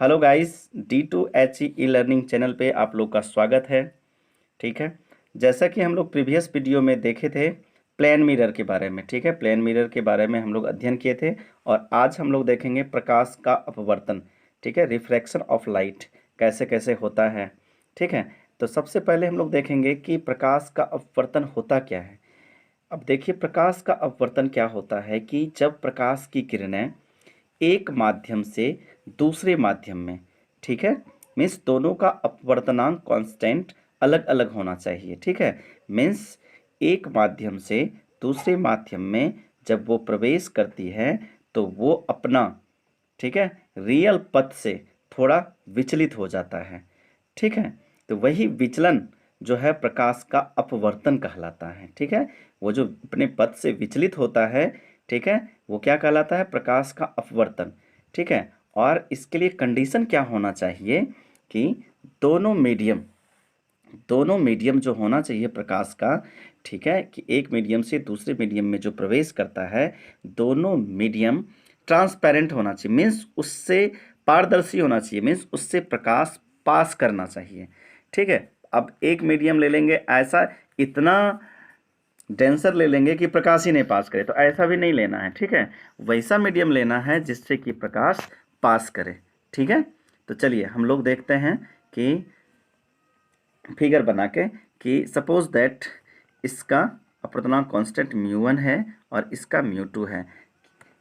Hello guys, D2HE e learning channel पे आप लोग का स्वागत है। ठीक है। जैसा कि हम लोग प्रीवियस वीडियो में देखे थे प्लेन मिरर के बारे में। ठीक है, प्लेन मिरर के बारे में हम लोग अध्ययन किए थे और आज हम लोग देखेंगे प्रकाश का अपवर्तन। ठीक है, रिफ्रैक्शन ऑफ लाइट कैसे कैसे होता है। ठीक है, तो सबसे पहले हम लोग देखेंगे कि प्रकाश का अपवर्तन होता क्या है। अब देखिए, प्रकाश का अपवर्तन क्या होता है कि जब प्रकाश की किरणें एक माध्यम से दूसरे माध्यम में, ठीक है, मीन्स दोनों का अपवर्तनांक कांस्टेंट अलग अलग होना चाहिए। ठीक है, मीन्स एक माध्यम से दूसरे माध्यम में जब वो प्रवेश करती है तो वो अपना, ठीक है, रियल पथ से थोड़ा विचलित हो जाता है। ठीक है, तो वही विचलन जो है प्रकाश का अपवर्तन कहलाता है। ठीक है, वो जो अपने पथ से विचलित होता है, ठीक है, वो क्या कहलाता है, प्रकाश का अपवर्तन। ठीक है, और इसके लिए कंडीशन क्या होना चाहिए कि दोनों मीडियम दोनों मीडियम जो होना चाहिए प्रकाश का, ठीक है, कि एक मीडियम से दूसरे मीडियम में जो प्रवेश करता है, दोनों मीडियम ट्रांसपेरेंट होना चाहिए, मीन्स उससे पारदर्शी होना चाहिए, मीन्स उससे प्रकाश पास करना चाहिए। ठीक है, अब एक मीडियम ले लेंगे ऐसा इतना डेंसर ले लेंगे कि प्रकाश ही नहीं पास करे, तो ऐसा भी नहीं लेना है। ठीक है, वैसा मीडियम लेना है जिससे कि प्रकाश पास करे। ठीक है, तो चलिए हम लोग देखते हैं कि फिगर बना के कि सपोज दैट इसका अपवर्तनांक कांस्टेंट μ1 है और इसका μ2 है,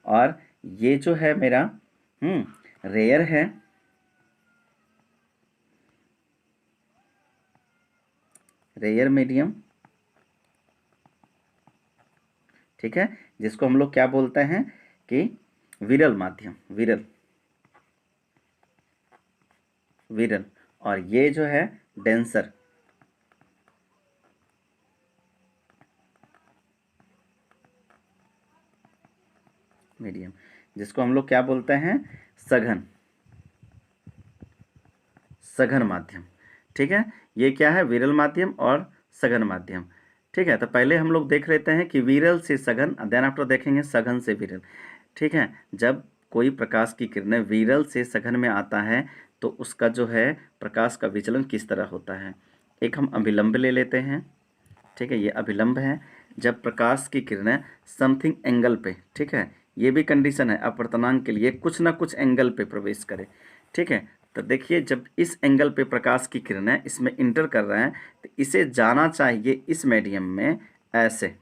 और ये जो है मेरा रेयर है, रेयर मीडियम। ठीक है, जिसको हम लोग क्या बोलते हैं कि विरल माध्यम, विरल विरल। और ये जो है डेंसर, मीडियम, जिसको हम लोग क्या बोलते हैं, सघन, सघन माध्यम। ठीक है, ये क्या है, विरल माध्यम और सघन माध्यम। ठीक है, तो पहले हम लोग देख लेते हैं कि विरल से सघन, देन आफ्टर देखेंगे सघन से विरल। ठीक है, जब कोई प्रकाश की किरणें विरल से सघन में आता है तो उसका जो है प्रकाश का विचलन किस तरह होता है। एक हम अभिलंब ले लेते हैं। ठीक है, ये अभिलंब है। जब प्रकाश की किरणें समथिंग एंगल पे, ठीक है, ये भी कंडीशन है अपवर्तनांक के लिए, कुछ ना कुछ एंगल पे प्रवेश करे। ठीक है, तो देखिए जब इस एंगल पे प्रकाश की किरणें इसमें इंटर कर रहे हैं तो इसे जाना चाहिए इस मीडियम में ऐसे,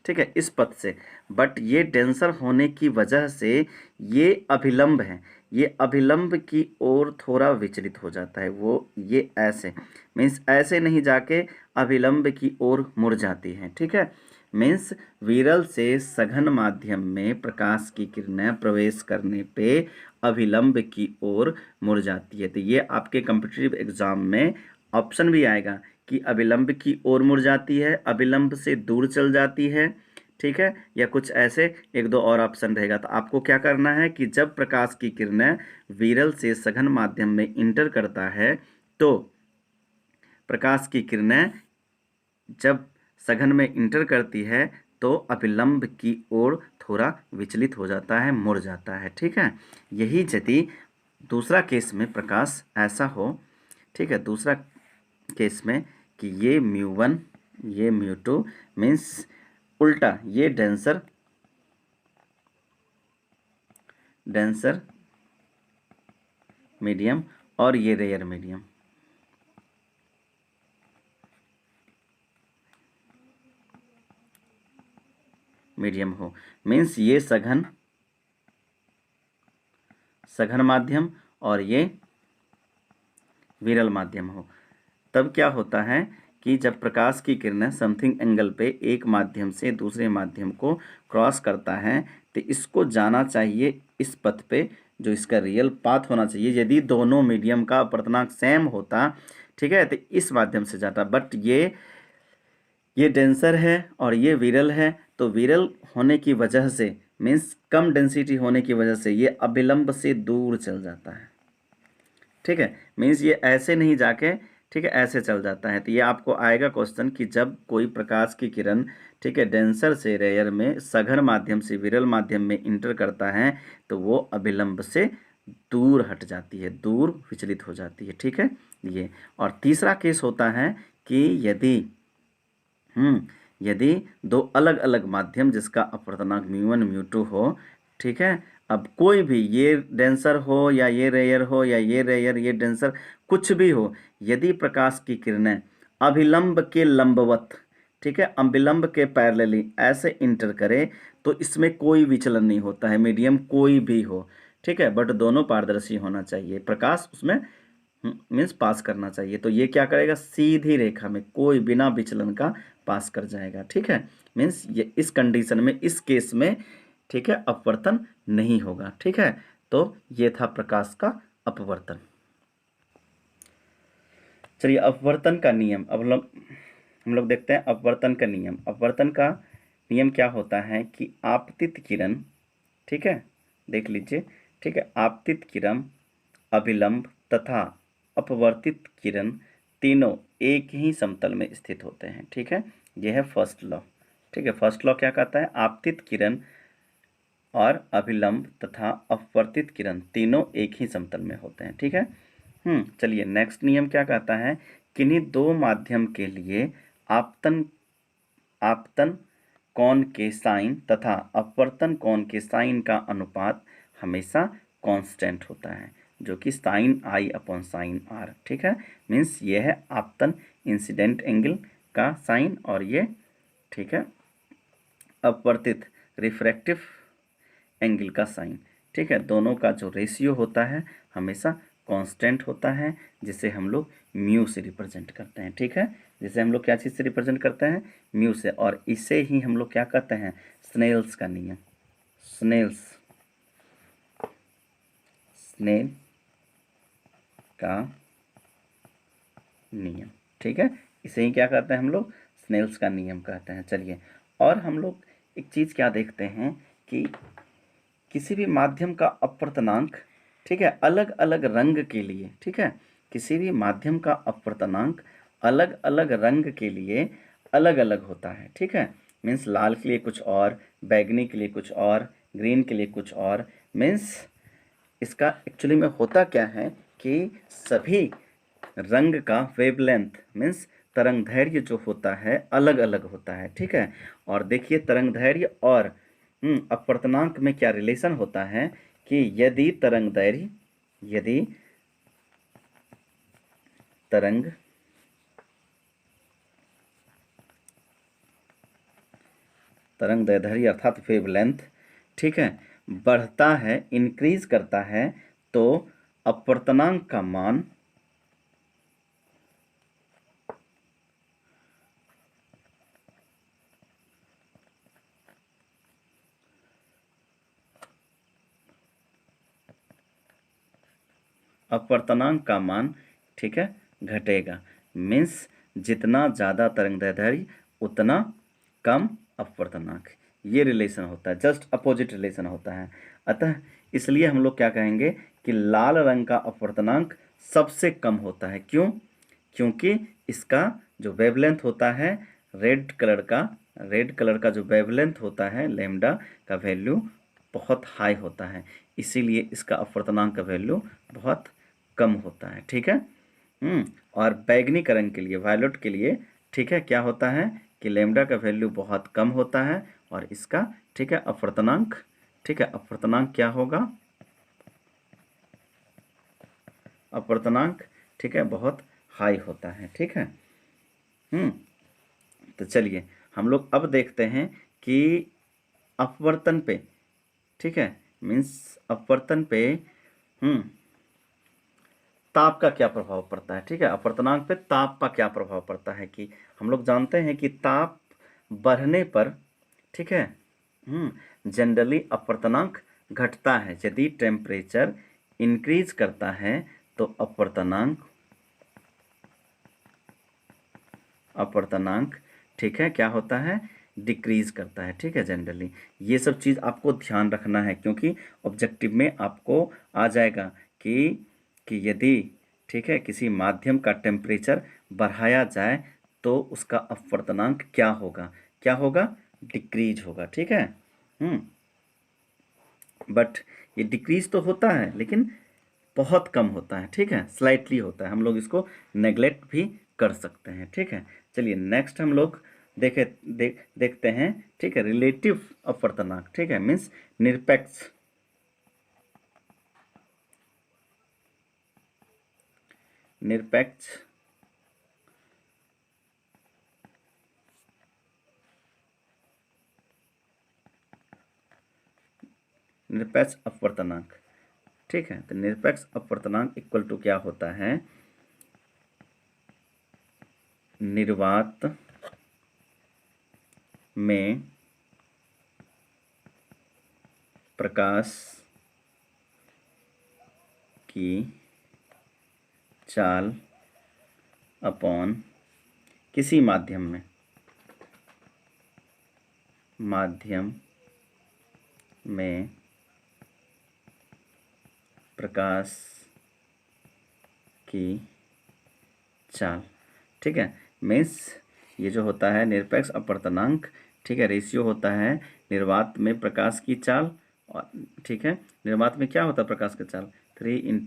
ठीक है, इस पथ से, बट ये डेंसर होने की वजह से ये अभिलंब है, ये अभिलंब की ओर थोड़ा विचलित हो जाता है। वो ये ऐसे, मीन्स ऐसे नहीं जाके अभिलंब की ओर मुड़ जाती है। ठीक है, मीन्स विरल से सघन माध्यम में प्रकाश की किरणें प्रवेश करने पे अभिलंब की ओर मुड़ जाती है। तो ये आपके कॉम्पिटिटिव एग्जाम में ऑप्शन भी आएगा कि अभिलंब की ओर मुड़ जाती है, अभिलंब से दूर चल जाती है। ठीक है, या कुछ ऐसे एक दो और ऑप्शन रहेगा। तो आपको क्या करना है कि जब प्रकाश की किरणें विरल से सघन माध्यम में इंटर करता है तो प्रकाश की किरणें जब सघन में इंटर करती है तो अभिलंब की ओर थोड़ा विचलित हो जाता है, मुड़ जाता है। ठीक है, यही यदि दूसरा केस में प्रकाश ऐसा हो, ठीक है, दूसरा केस में कि ये μ1 ये μ2, मीन्स उल्टा, ये डेंसर डेंसर मीडियम और ये रेयर मीडियम, मीडियम हो, मीन्स ये सघन सघन माध्यम और ये विरल माध्यम हो, तब क्या होता है कि जब प्रकाश की किरणें समथिंग एंगल पे एक माध्यम से दूसरे माध्यम को क्रॉस करता है तो इसको जाना चाहिए इस पथ पे, जो इसका रियल पाथ होना चाहिए। यदि दोनों मीडियम का अपवर्तनांक सेम होता, ठीक है, तो इस माध्यम से जाता, बट ये डेंसर है और ये विरल है, तो विरल होने की वजह से, मीन्स कम डेंसिटी होने की वजह से, ये अभिलंब से दूर चल जाता है। ठीक है, मीन्स ये ऐसे नहीं जाके, ठीक है, ऐसे चल जाता है। तो ये आपको आएगा क्वेश्चन कि जब कोई प्रकाश की किरण, ठीक है, डेंसर से रेयर में सघन माध्यम से विरल माध्यम में इंटर करता है तो वो अभिलंब से दूर हट जाती है, दूर विचलित हो जाती है, ठीक है ये। और तीसरा केस होता है कि यदि दो अलग अलग माध्यम जिसका अपवर्तनांक म्यू1 म्यू2 हो, ठीक है, अब कोई भी ये डेंसर हो या ये रेयर हो या ये रेयर ये डेंसर कुछ भी हो, यदि प्रकाश की किरणें अभिलंब के लंबवत, ठीक है, अभिलंब के पैरेलली ऐसे इंटर करे तो इसमें कोई विचलन नहीं होता है, मीडियम कोई भी हो, ठीक है, बट दोनों पारदर्शी होना चाहिए, प्रकाश उसमें मीन्स पास करना चाहिए। तो ये क्या करेगा, सीधी रेखा में कोई बिना विचलन का पास कर जाएगा, ठीक है, मीन्स ये इस कंडीशन में, इस केस में, ठीक है, अपवर्तन नहीं होगा, ठीक है। तो ये था प्रकाश का अपवर्तन। चलिए अपवर्तन का नियम, अब हम लोग देखते हैं अपवर्तन का नियम। अपवर्तन का नियम क्या होता है कि आपतित किरण, ठीक है, देख लीजिए, ठीक है, आपतित किरण, अभिलंब तथा अपवर्तित किरण तीनों एक ही समतल में स्थित होते हैं, ठीक है, यह है फर्स्ट लॉ, ठीक है। फर्स्ट लॉ क्या कहता है, आपतित किरण और अभिलंब तथा अपवर्तित किरण तीनों एक ही समतल में होते हैं, ठीक है। चलिए नेक्स्ट नियम क्या कहता है, किन्हीं दो माध्यम के लिए आपतन आपतन कोण के साइन तथा अपवर्तन कोण के साइन का अनुपात हमेशा कांस्टेंट होता है, जो कि sine i upon sine r, ठीक है, मीन्स ये है आपतन इंसिडेंट एंगल का साइन और ये, ठीक है, अपवर्तित रिफ्रैक्टिव एंगल का साइन, ठीक है, दोनों का जो रेशियो होता है हमेशा कांस्टेंट होता है, जिसे हम लोग म्यू से रिप्रेजेंट करते हैं, ठीक है, जिसे हम लोग क्या चीज़ से रिप्रेजेंट करते हैं, म्यू से। और इसे ही हम लोग क्या कहते हैं, स्नेल्स का नियम, स्नेल का नियम, ठीक है, इसे ही क्या कहते हैं हम लोग, स्नेल्स का नियम कहते हैं। चलिए, और हम लोग एक चीज़ क्या देखते हैं कि किसी भी माध्यम का अपवर्तनांक, ठीक है, अलग अलग रंग के लिए, ठीक है, किसी भी माध्यम का अपवर्तनांक अलग अलग रंग के लिए अलग अलग होता है, ठीक है, मीन्स लाल के लिए कुछ और, बैगनी के लिए कुछ और, ग्रीन के लिए कुछ और, मीन्स इसका एक्चुअली में होता क्या है कि सभी रंग का वेवलेंथ मीन्स तरंग दैर्घ्य जो होता है अलग अलग होता है, ठीक है। और देखिए तरंग दैर्घ्य और अपवर्तनांक में क्या रिलेशन होता है कि यदि तरंग दैर्घ्य अर्थात वेवलेंथ, ठीक है, बढ़ता है, इंक्रीज करता है, तो अपवर्तनांक का मान ठीक है घटेगा, मीन्स जितना ज़्यादा तरंगदैर्घ्य उतना कम अपवर्तनांक, ये रिलेशन होता है, जस्ट अपोजिट रिलेशन होता है। अतः इसलिए हम लोग क्या कहेंगे कि लाल रंग का अपवर्तनांक सबसे कम होता है, क्यों, क्योंकि इसका जो वेवलेंथ होता है रेड कलर का जो वेवलेंथ होता है लैम्डा का वैल्यू बहुत हाई होता है, इसीलिए इसका अपवर्तनांक का वैल्यू बहुत कम होता है, ठीक है। और बैगनी रंग के लिए, वायलेट के लिए, ठीक है, क्या होता है कि लैम्डा का वैल्यू बहुत कम होता है और इसका, ठीक है, अपवर्तनांक, ठीक है, अपवर्तनांक क्या होगा, अपवर्तनांक, ठीक है, बहुत हाई होता है, ठीक है। तो चलिए हम लोग अब देखते हैं कि अपवर्तन पे, ठीक है, मीन्स अपवर्तन पे ताप का क्या प्रभाव पड़ता है, ठीक है, अपवर्तनांक पे ताप का क्या प्रभाव पड़ता है कि हम लोग जानते हैं कि ताप बढ़ने पर, ठीक है, जनरली अपवर्तनांक घटता है, यदि टेम्परेचर इंक्रीज करता है तो अपवर्तनांक, ठीक है, क्या होता है, डिक्रीज करता है, ठीक है, जनरली। ये सब चीज़ आपको ध्यान रखना है क्योंकि ऑब्जेक्टिव में आपको आ जाएगा कि यदि, ठीक है, किसी माध्यम का टेम्परेचर बढ़ाया जाए तो उसका अपवर्तनांक क्या होगा, डिक्रीज होगा, ठीक है। बट ये डिक्रीज तो होता है लेकिन बहुत कम होता है, ठीक है, स्लाइटली होता है, हम लोग इसको नेग्लेक्ट भी कर सकते हैं, ठीक है। चलिए नेक्स्ट हम लोग देखते हैं, ठीक है, रिलेटिव अपवर्तनांक, ठीक है, मीन्स निरपेक्ष, निरपेक्ष निरपेक्ष अपवर्तनांक, ठीक है। तो निरपेक्ष अपवर्तनांक इक्वल टू क्या होता है, निर्वात में प्रकाश की चाल अपॉन किसी माध्यम में प्रकाश की चाल, ठीक है। मीन्स ये जो होता है निरपेक्ष अपवर्तनांक, ठीक है, रेशियो होता है निर्वात में प्रकाश की चाल, और ठीक है, निर्वात में क्या होता है प्रकाश की चाल, 3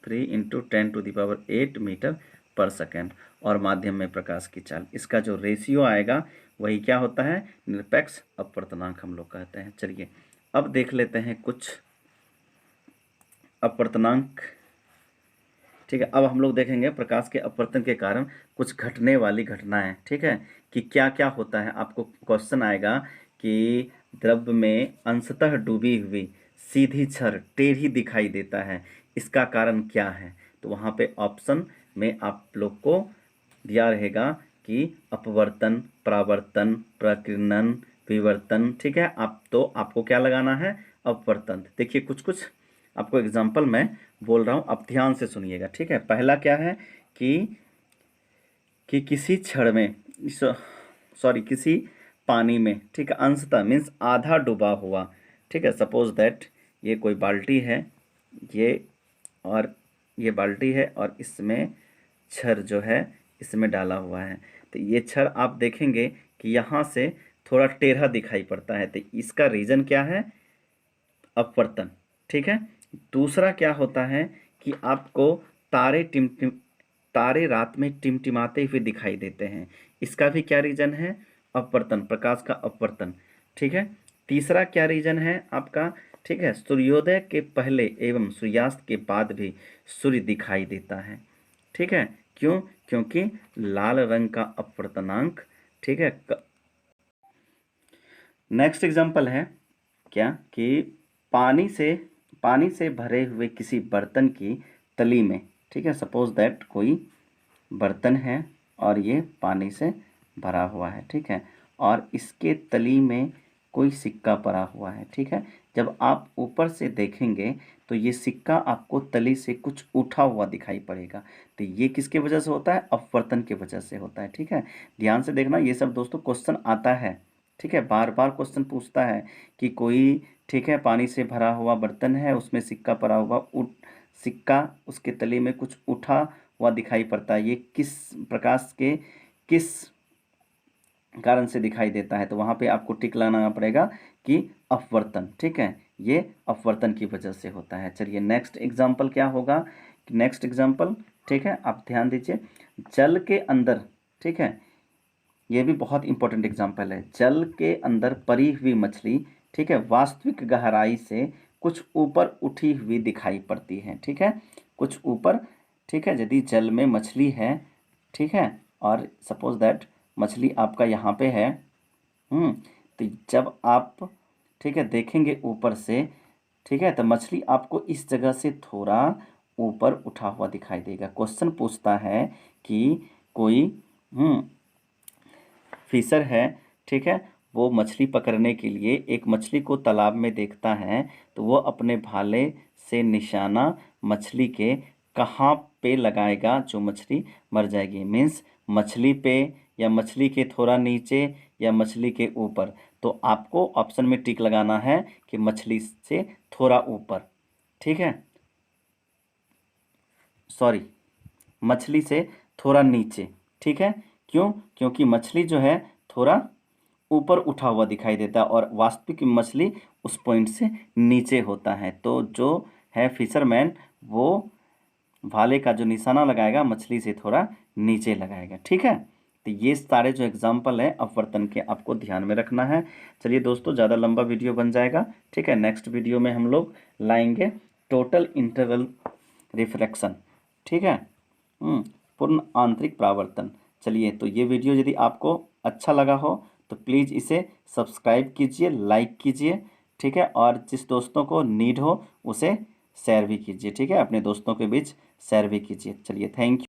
× 10⁸ मीटर पर सेकेंड, और माध्यम में प्रकाश की चाल, इसका जो रेशियो आएगा वही क्या होता है, निरपेक्ष अपवर्तनांक हम लोग कहते हैं। चलिए अब देख लेते हैं कुछ अपवर्तनांक, ठीक है। अब हम लोग देखेंगे प्रकाश के अपवर्तन के कारण कुछ घटने वाली घटनाएं, ठीक है, कि क्या क्या होता है। आपको क्वेश्चन आएगा कि द्रव्य में अंशतः डूबी हुई सीधी छड़ टेढ़ी दिखाई देता है, इसका कारण क्या है। तो वहाँ पे ऑप्शन में आप लोग को दिया रहेगा कि अपवर्तन, परावर्तन, प्रकीर्णन, विवर्तन, ठीक है। आपको क्या लगाना है, अपवर्तन। देखिए कुछ कुछ आपको एग्जाम्पल मैं बोल रहा हूँ, आप ध्यान से सुनिएगा, ठीक है। पहला क्या है कि किसी छड़ में, सॉरी किसी पानी में, ठीक है, अंशतः मीन्स आधा डूबा हुआ, ठीक है। सपोज दैट ये कोई बाल्टी है, और ये बाल्टी है और इसमें छड़ जो है इसमें डाला हुआ है। तो ये छड़ आप देखेंगे कि यहाँ से थोड़ा टेढ़ा दिखाई पड़ता है, तो इसका रीज़न क्या है, अपवर्तन, ठीक है। दूसरा क्या होता है कि आपको तारे रात में टिमटिमाते हुए दिखाई देते हैं, इसका भी क्या रीजन है, अपवर्तन, प्रकाश का अपवर्तन, ठीक है। तीसरा क्या रीजन है आपका, ठीक है, सूर्योदय के पहले एवं सूर्यास्त के बाद भी सूर्य दिखाई देता है, ठीक है। क्यों, क्योंकि लाल रंग का अपवर्तनांक, ठीक है। नेक्स्ट एग्जांपल है क्या कि पानी से भरे हुए किसी बर्तन की तली में, ठीक है, सपोज दैट कोई बर्तन है और ये पानी से भरा हुआ है, ठीक है, और इसके तली में कोई सिक्का पड़ा हुआ है, ठीक है। जब आप ऊपर से देखेंगे तो ये सिक्का आपको तली से कुछ उठा हुआ दिखाई पड़ेगा, तो ये किसके वजह से होता है, अपवर्तन की वजह से होता है, ठीक है। ध्यान से देखना, ये सब दोस्तों क्वेश्चन आता है, ठीक है, बार बार क्वेश्चन पूछता है कि कोई, ठीक है, पानी से भरा हुआ बर्तन है, उसमें सिक्का पड़ा हुआ, सिक्का उसके तले में कुछ उठा हुआ दिखाई पड़ता है, ये किस प्रकाश के किस कारण से दिखाई देता है। तो वहाँ पे आपको टिक लगाना पड़ेगा कि अपवर्तन, ठीक है, ये अपवर्तन की वजह से होता है। चलिए नेक्स्ट एग्जाम्पल क्या होगा, नेक्स्ट एग्जाम्पल, ठीक है, आप ध्यान दीजिए, जल के अंदर, ठीक है, ये भी बहुत इंपॉर्टेंट एग्जाम्पल है, जल के अंदर पड़ी हुई मछली, ठीक है, वास्तविक गहराई से कुछ ऊपर उठी हुई दिखाई पड़ती है, ठीक है, कुछ ऊपर, ठीक है। यदि जल में मछली है, ठीक है, और सपोज दैट मछली आपका यहाँ पे है, तो जब आप, ठीक है, देखेंगे ऊपर से, ठीक है, तो मछली आपको इस जगह से थोड़ा ऊपर उठा हुआ दिखाई देगा। क्वेश्चन पूछता है कि कोई फिशर है, ठीक है, वो मछली पकड़ने के लिए एक मछली को तालाब में देखता है, तो वो अपने भाले से निशाना मछली के कहाँ पे लगाएगा जो मछली मर जाएगी, मीन्स मछली पे या मछली के थोड़ा नीचे या मछली के ऊपर। तो आपको ऑप्शन में टिक लगाना है कि मछली से थोड़ा ऊपर, ठीक है, सॉरी, मछली से थोड़ा नीचे, ठीक है। क्यों, क्योंकि मछली जो है थोड़ा ऊपर उठा हुआ दिखाई देता है और वास्तविक मछली उस पॉइंट से नीचे होता है। तो जो है फिशरमैन वो भाले का जो निशाना लगाएगा मछली से थोड़ा नीचे लगाएगा। ठीक है, तो ये सारे जो एग्जाम्पल हैं अपवर्तन के आपको ध्यान में रखना है। चलिए दोस्तों, ज़्यादा लंबा वीडियो बन जाएगा। ठीक है, नेक्स्ट वीडियो में हम लोग लाएंगे टोटल इंटरवल रिफ्रैक्शन। ठीक है, पूर्ण आंतरिक परावर्तन। चलिए, तो ये वीडियो यदि आपको अच्छा लगा हो तो प्लीज़ इसे सब्सक्राइब कीजिए, लाइक कीजिए। ठीक है, और जिस दोस्तों को नीड हो उसे शेयर भी कीजिए। ठीक है, अपने दोस्तों के बीच शेयर भी कीजिए। चलिए, थैंक यू।